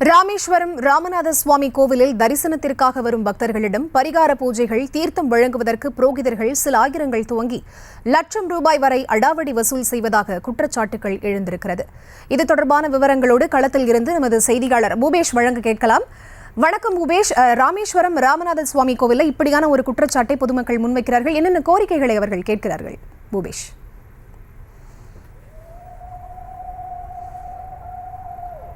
ராமேஸ்வரம் ராமநாத சுவாமி கோவிலில் தரிசனத்திற்காக வரும் பக்தர்களிடம் பரிகார பூஜைகள் தீர்த்தம் வழங்குவதற்கு புரோகிதர்கள் சில ஆயிரங்கள் துவங்கி லட்சம் ரூபாய் வரை அடாவடி வசூல் செய்வதாக குற்றச்சாட்டுகள் எழுந்திருக்கிறது. இது தொடர்பான விவரங்களோடு களத்தில் இருந்து நமது செய்தியாளர் பூபேஷ் வழங்க கேட்கலாம். வணக்கம் பூபேஷ். ராமேஸ்வரம் ராமநாத சுவாமி கோவிலில் இப்படியான ஒரு குற்றச்சாட்டை பொதுமக்கள் முன்வைக்கிறார்கள். என்னென்ன கோரிக்கைகளை அவர்கள் கேட்கிறார்கள்? பூபேஷ்.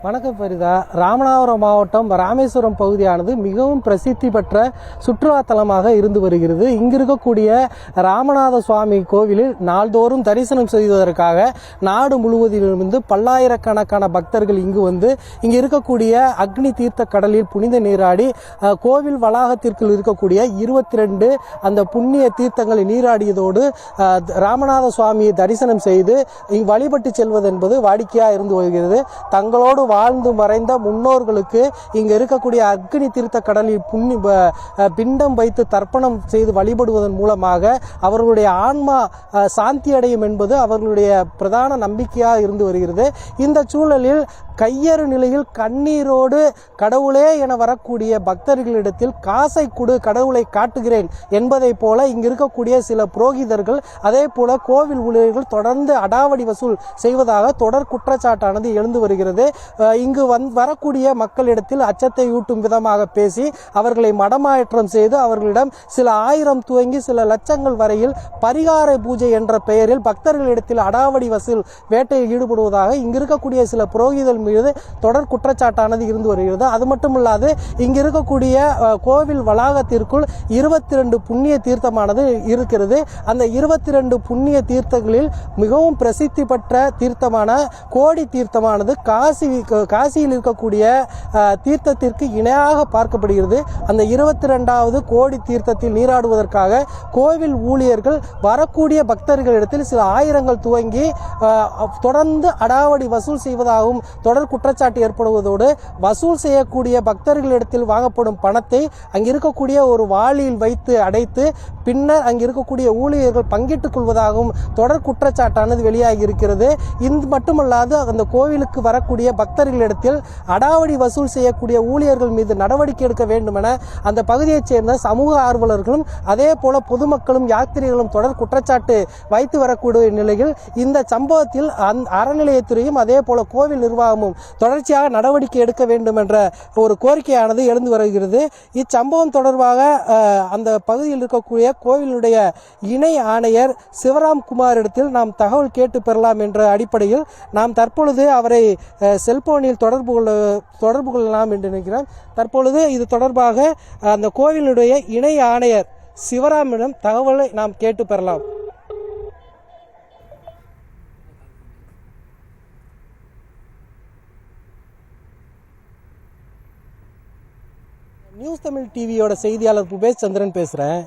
வணக்கம் ஃபரிதா. ராமநாதபுரம் மாவட்டம் ராமேஸ்வரம் பகுதியானது மிகவும் பிரசித்தி பெற்ற சுற்றுலாத்தலமாக இருந்து வருகிறது. இங்கு இருக்கக்கூடிய ராமநாத சுவாமி கோவிலில் நாள்தோறும் தரிசனம் செய்வதற்காக நாடு முழுவதிலிருந்து பல்லாயிரக்கணக்கான பக்தர்கள் இங்கு வந்து இங்கு இருக்கக்கூடிய அக்னி தீர்த்த கடலில் புனித நீராடி கோவில் வளாகத்திற்குள் இருக்கக்கூடிய 22 அந்த புண்ணிய தீர்த்தங்களை நீராடியதோடு ராமநாத சுவாமியை தரிசனம் செய்து இங்கு வழிபட்டு செல்வது என்பது வாடிக்கையாக இருந்து வருகிறது. தங்களோடு வாழ்ந்து மறைந்த முன்னோர்களுக்கு இங்க இருக்கக்கூடிய அக்னி தீர்த்த கடலில் பிண்டம் வைத்து தர்ப்பணம் செய்து வழிபடுவதன் மூலமாக அவர்களுடைய ஆன்மா சாந்தி அடையும் என்பது அவர்களுடைய பிரதான நம்பிக்கையாக இருந்து வருகிறது. இந்த சூழலில் கையறு நிலையில் கண்ணீரோடு கடவுளே என வரக்கூடிய பக்தர்களிடத்தில் காசை கொடு கடவுளை காட்டுகிறேன் என்பதை போல இங்கு இருக்கக்கூடிய சில புரோகிதர்கள் அதே போல கோவில் ஊழியர்கள் தொடர்ந்து அடாவடி வசூல் செய்வதாக தொடர் குற்றச்சாட்டானது எழுந்து வருகிறது. இங்கு வரக்கூடிய மக்களிடத்தில் அச்சத்தை ஊட்டும் விதமாக பேசி அவர்களை மடமாற்றம் செய்து அவர்களிடம் சில ஆயிரம் துவங்கி சில லட்சங்கள் வரையில் பரிகார பூஜை என்ற பெயரில் பக்தர்களிடத்தில் அடாவடி வசூல் வேட்டையில் ஈடுபடுவதாக இங்கு இருக்கக்கூடிய சில புரோகிதர்கள் மீது தொடர் குற்றச்சாட்டானது இருந்து வருகிறது. அது மட்டுமல்லாது இங்கு இருக்கக்கூடிய கோவில் வளாகத்திற்குள் 22 புண்ணிய தீர்த்தமானது இருக்கிறது. அந்த 22 புண்ணிய தீர்த்தங்களில் மிகவும் பிரசித்தி பெற்ற தீர்த்தமான கோடி தீர்த்தமானது காசியில் இருக்கக்கூடிய தீர்த்தத்திற்கு இணையாக பார்க்கப்படுகிறது. அந்த 22வது கோடி தீர்த்தத்தில் நீராடுவதற்காக கோவில் ஊழியர்கள் வரக்கூடிய பக்தர்களிடத்தில் சில ஆயிரங்கள் துவங்கி தொடர்ந்து அடாவடி வசூல் செய்வதாகவும் தொடர் குற்றச்சாட்டு ஏற்படுவதோடு வசூல் செய்யக்கூடிய பக்தர்களிடத்தில் வாங்கப்படும் பணத்தை அங்கு இருக்கக்கூடிய ஒரு வாளியில் வைத்து அடைத்து பின்னர் அங்கு இருக்கக்கூடிய ஊழியர்கள் பங்கிட்டுக் கொள்வதாகவும் தொடர் குற்றச்சாட்டானது வெளியாகி இருக்கிறது. இது மட்டுமல்லாது அந்த கோவிலுக்கு வரக்கூடிய பக்தர்களிடத்தில் அடாவடி வசூல் செய்யக்கூடிய ஊழியர்கள் மீது நடவடிக்கை எடுக்க வேண்டும் என அந்த பகுதியைச் சேர்ந்த சமூக ஆர்வலர்களும் அதே போல பொதுமக்களும் யாத்திரிகளும் தொடர் குற்றச்சாட்டு வைத்து வரக்கூடிய நிலையில் இந்த சம்பவத்தில் அறநிலையத்துறையும் அதே போல கோவில் நிர்வாகமும் தொடர்ச்சியாக நடவடிக்கை எடுக்க வேண்டும் என்ற ஒரு கோரிக்கையானது எழுந்து வருகிறது. இச்சம்பவம் தொடர்பாக அந்த பகுதியில் இருக்கக்கூடிய கோவிலுடைய இணை ஆணையர் சிவராம்குமார் இடத்தில் நாம் தகவல் கேட்டு பெறலாம் என்ற அடிப்படையில் நாம் தற்பொழுது அவரை செல்போனில் தொடர்பு கொள்ளலாம் என்று நினைக்கிறேன். தற்பொழுது இது தொடர்பாக அந்த கோவிலுடைய இணை ஆணையர் சிவராமிடம் தகவலை நாம் கேட்டு பெறலாம். நியூஸ் தமிழ் டிவியோட செய்தியாளர் பூபேஷ் சந்திரன் பேசுறேன்.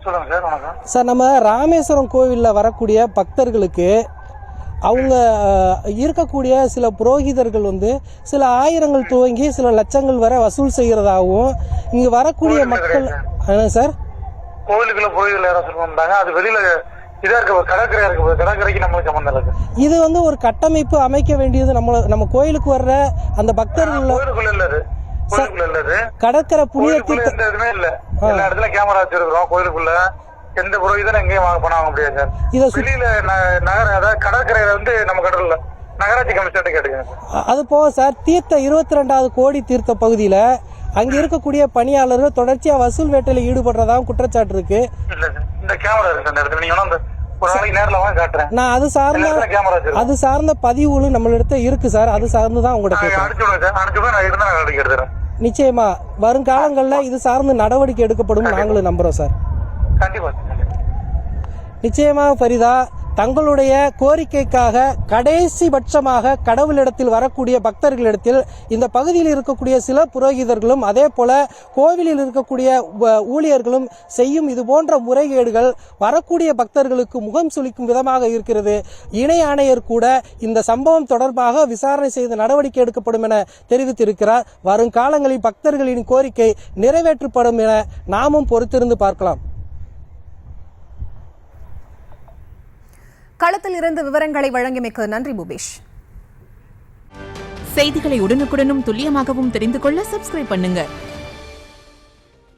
சொல்லுங்க சார். வணக்கம் சார். நம்ம ராமேஸ்வரம் கோவிலில் வரக்கூடிய பக்தர்களுக்கு அவங்க இருக்கக்கூடிய சில புரோகிதர்கள் வந்து சில ஆயிரங்கள் துவங்கி சில லட்சங்கள் வரை வசூல் செய்கிறதாகவும் இங்கு வரக்கூடிய மக்கள் சார் கோவிலுக்குள்ள புரோகிதர்கள் யாரும் சொல்லிட்டாங்க. அது வெளியில இதா இருக்கு, கடற்கரை இருக்கு, கடற்கரைக்கு நம்மளுக்கு சம்பந்தம் இருக்கு. இது வந்து ஒரு கட்டமைப்பு அமைக்க வேண்டியது நம்ம கோயிலுக்கு வர்ற அந்த பக்தர்கள் கடற்கரை புண்ணிய தீர்த்தம் எதுவுமே இல்ல. எல்லா இடத்துல கேமரா வச்சிருக்கிறோம். கோயிலுக்குள்ள எந்த புரோகிதரும் எங்கேயும் பணம் வாங்க முடியாது சார். வெளியில நகர அதாவது கடற்கரையில வந்து நம்ம கடல்ல நகராட்சி கமிஷன் கேட்டுக்கோங்க. அது போக சார் தீர்த்த 22வது கோடி தீர்த்த பகுதியில அங்க இருக்கக்கூடிய பணியாளர்கள் தொடர்ச்சியா வசூல் வேட்டையில ஈடுபடுறதாகவும் குற்றச்சாட்டு இருக்கு. இல்ல சார், இந்த கேமரா இருக்கு அந்த இடத்துல. நீங்க ஒரு நாளைக்கு நேரில் வாங்க காட்டுறேன். நான் அது சார்ந்த பதிவுகளும் நம்மளிடத்த இருக்கு சார். அது சார்ந்துதான் உங்களுக்கு நிச்சயமா வருங்காலங்களில் இது சார்ந்து நடவடிக்கை எடுக்கப்படும் நாங்களும் நம்புறோம் சார். நிச்சயமாக ஃபரிதா, தங்களுடைய கோரிக்கைக்காக கடைசி பட்சமாக கடவுளிடத்தில் வரக்கூடிய பக்தர்களிடத்தில் இந்த பகுதியில் இருக்கக்கூடிய சில புரோகிதர்களும் அதே போல கோவிலில் இருக்கக்கூடிய ஊழியர்களும் செய்யும் இது போன்ற முறைகேடுகள் வரக்கூடிய பக்தர்களுக்கு முகம் சுளிக்கும் விதமாக இருக்கிறது. இணை ஆணையர் கூட இந்த சம்பவம் தொடர்பாக விசாரணை செய்து நடவடிக்கை எடுக்கப்படும் என தெரிவித்திருக்கிறார். வருங்காலங்களில் பக்தர்களின் கோரிக்கை நிறைவேற்றப்படும் என நாமும் பொறுத்திருந்து பார்க்கலாம். களத்தில் இருந்து விவரங்களை வழங்கியமைக்கு நன்றி பூபேஷ். செய்திகளை உடனுக்குடனும் துல்லியமாகவும் தெரிந்து கொள்ள சப்ஸ்கிரைப் பண்ணுங்க.